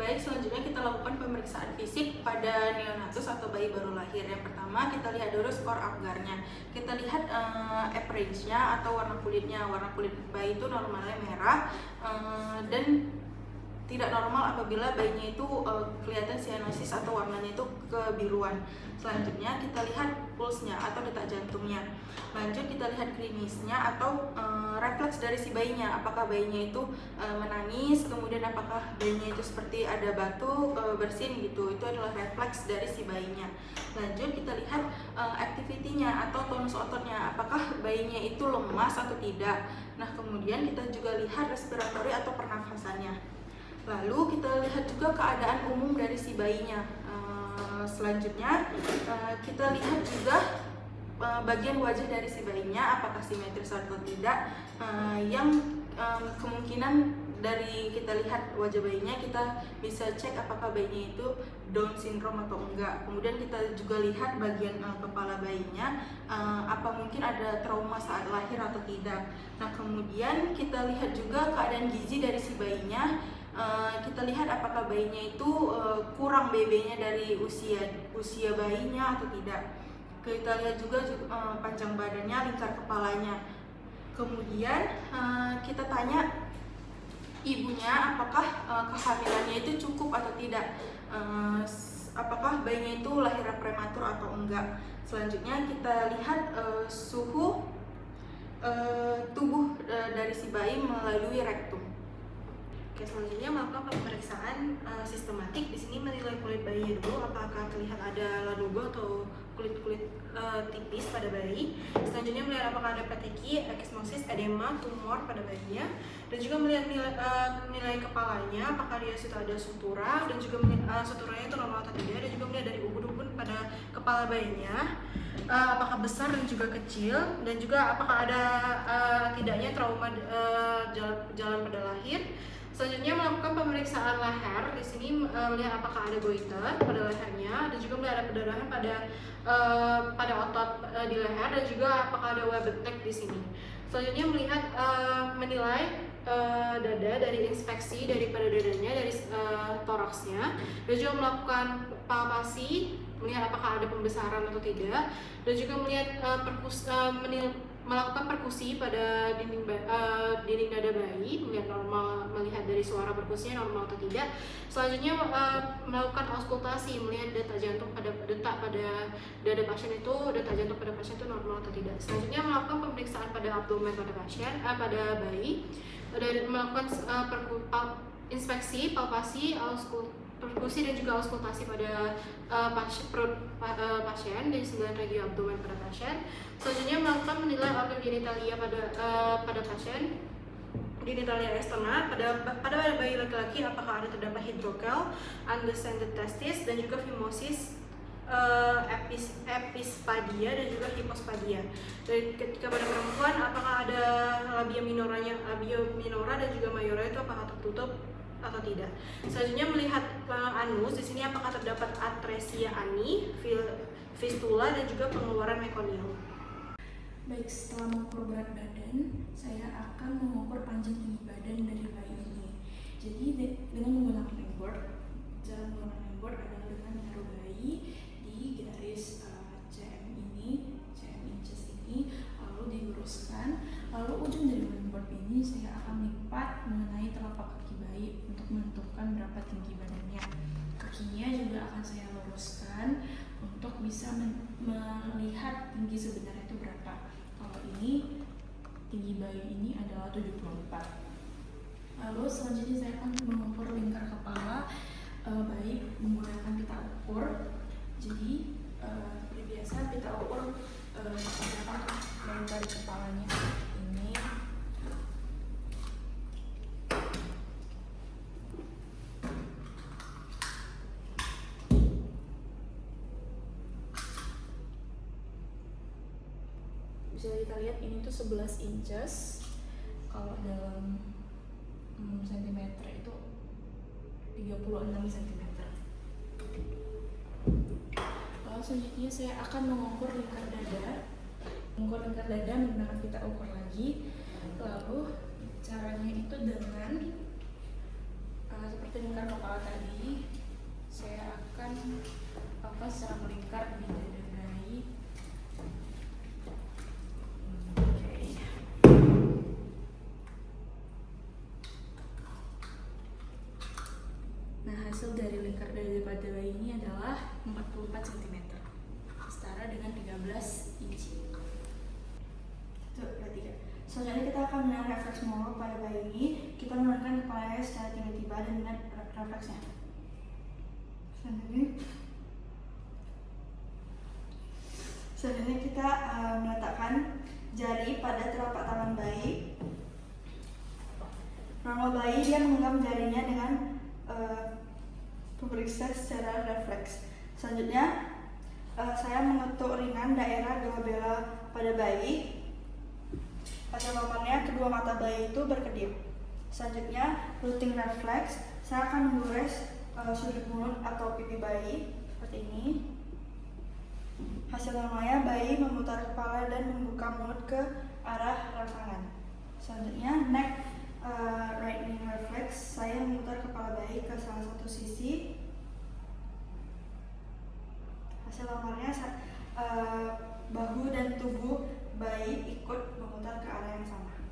Baik, selanjutnya kita lakukan pemeriksaan fisik pada neonatus atau bayi baru lahir. Yang pertama kita lihat dulu skor Apgarnya. Kita lihat appearance-nya atau warna kulitnya. Warna kulit bayi itu normalnya merah dan tidak normal apabila bayinya itu kelihatan cyanosis atau warnanya itu kebiruan. Selanjutnya kita lihat pulsnya atau detak jantungnya. Lanjut kita lihat klinisnya atau refleks dari si bayinya. Apakah bayinya itu menangis, kemudian apakah bayinya itu seperti ada batuk, bersin gitu. Itu adalah refleks dari si bayinya. Lanjut kita lihat activity-nya atau tonus ototnya. Apakah bayinya itu lemas atau tidak. Nah, kemudian kita juga lihat respiratori atau pernafasannya. Lalu kita lihat juga keadaan umum dari si bayinya. Selanjutnya kita lihat juga bagian wajah dari si bayinya, apakah simetris atau tidak. Yang kemungkinan dari kita lihat wajah bayinya, kita bisa cek apakah bayinya itu Down syndrome atau enggak. Kemudian kita juga lihat bagian kepala bayinya, apa mungkin ada trauma saat lahir atau tidak. Nah, kemudian kita lihat juga keadaan gizi dari si bayinya. Kita lihat apakah bayinya itu kurang BB-nya dari usia bayinya atau tidak. Kita lihat juga panjang badannya, lingkar kepalanya. Kemudian kita tanya ibunya apakah kehamilannya itu cukup atau tidak, apakah bayinya itu lahir prematur atau enggak. Selanjutnya kita lihat suhu tubuh dari si bayi melalui rektum. Oke, selanjutnya melakukan pemeriksaan sistematik. Di sini menilai kulit bayi dulu, apakah terlihat ada lanugo atau kulit-kulit tipis pada bayi. Selanjutnya melihat apakah ada peteki, ekismosis, edema, tumor pada bayinya, dan juga melihat nilai kepalanya, apakah dia sudah ada sutura, dan juga suturanya itu normal atau tidak, dan juga melihat dari ubun-ubun pada kepala bayinya, apakah besar dan juga kecil, dan juga apakah ada tidaknya trauma jalan pada lahir. Selanjutnya melakukan pemeriksaan leher. Di sini melihat apakah ada goiter pada lehernya, dan juga melihat ada perdarahan pada otot di leher, dan juga apakah ada Weber-Tech di sini. Selanjutnya melihat menilai dada dari inspeksi daripada dadanya, dari toraksnya, dan juga melakukan palpasi, melihat apakah ada pembesaran atau tidak, dan juga melihat melakukan perkusi pada dinding dada bayi, melihat dari suara perkusinya normal atau tidak. Selanjutnya melakukan auskultasi, melihat detak jantung pada dada pasien itu, detak jantung pada pasien itu normal atau tidak. Selanjutnya melakukan pemeriksaan pada abdomen pada pasien, pada bayi, dan melakukan inspeksi, palpasi, perkusi dan juga auskultasi pada pasien dari 9 regio abdomen pada pasien. Selanjutnya melakukan menilai organ genitalia pada pasien, genitalia eksterna pada bayi laki-laki, apakah ada terdapat hidrokel, undescended testis, dan juga phimosis, epispadia, dan juga hipospadia. Dan ketika pada perempuan, apakah ada labia minora dan juga mayora itu apakah tertutup atau tidak. Selanjutnya melihat anus. Di sini apakah terdapat atresia ani, fistula, dan juga pengeluaran mekonium. Baik, setelah mengukur berat badan, saya akan mengukur panjang tinggi badan dari bayi ini. Jadi dengan menggunakan lengboard, cara menggunakan lengboard adalah dengan menaruh bayi di garis cm inches ini, lalu diluruskan. Lalu ujung dari lengboard ini saya akan lipat mengenai telapak kaki bayi untuk menentukan berapa tinggi badannya. Kakinya juga akan saya luruskan untuk bisa melihat tinggi sebenarnya itu berapa. Kalau ini tinggi bayi ini adalah 74. Lalu selanjutnya saya akan mengukur lingkar kepala bayi menggunakan pita ukur. Jadi seperti biasa pita ukur berapa lingkar kepalanya ini. Bisa kita lihat ini tuh 11 inches. Kalau dalam sentimeter itu 36 cm. Lalu selanjutnya saya akan mengukur lingkar dada. Mengukur lingkar dada menggunakan pita ukur lagi. Lalu caranya itu dengan Seperti lingkar kepala tadi, saya akan lakukan secara melingkar di dada bayi. Oke. Nah, hasil dari lingkar dada pada bayi ini adalah 44 cm, setara dengan 13 inci. Itu berarti ya. Selanjutnya kita akan melihat refleks motor pada bayi ini. Kita menurunkan kepalanya secara tiba-tiba dan melihat refleksnya. Selanjutnya kita meletakkan jari pada telapak tangan bayi. Normal bayi dia menggenggam jarinya dengan memeriksa secara refleks. Selanjutnya saya mengetuk ringan daerah glabella pada bayi. Pada momennya kedua mata bayi itu berkedip. Selanjutnya rooting reflex, saya akan menggores sudut mulut atau pipi bayi seperti ini. Hasil normalnya bayi memutar kepala dan membuka mulut ke arah rangsangan. Selanjutnya neck right knee reflex, saya memutar kepala bayi ke salah satu sisi. Hasil normalnya bahu dan tubuh bayi ikut memutar ke arah yang sama.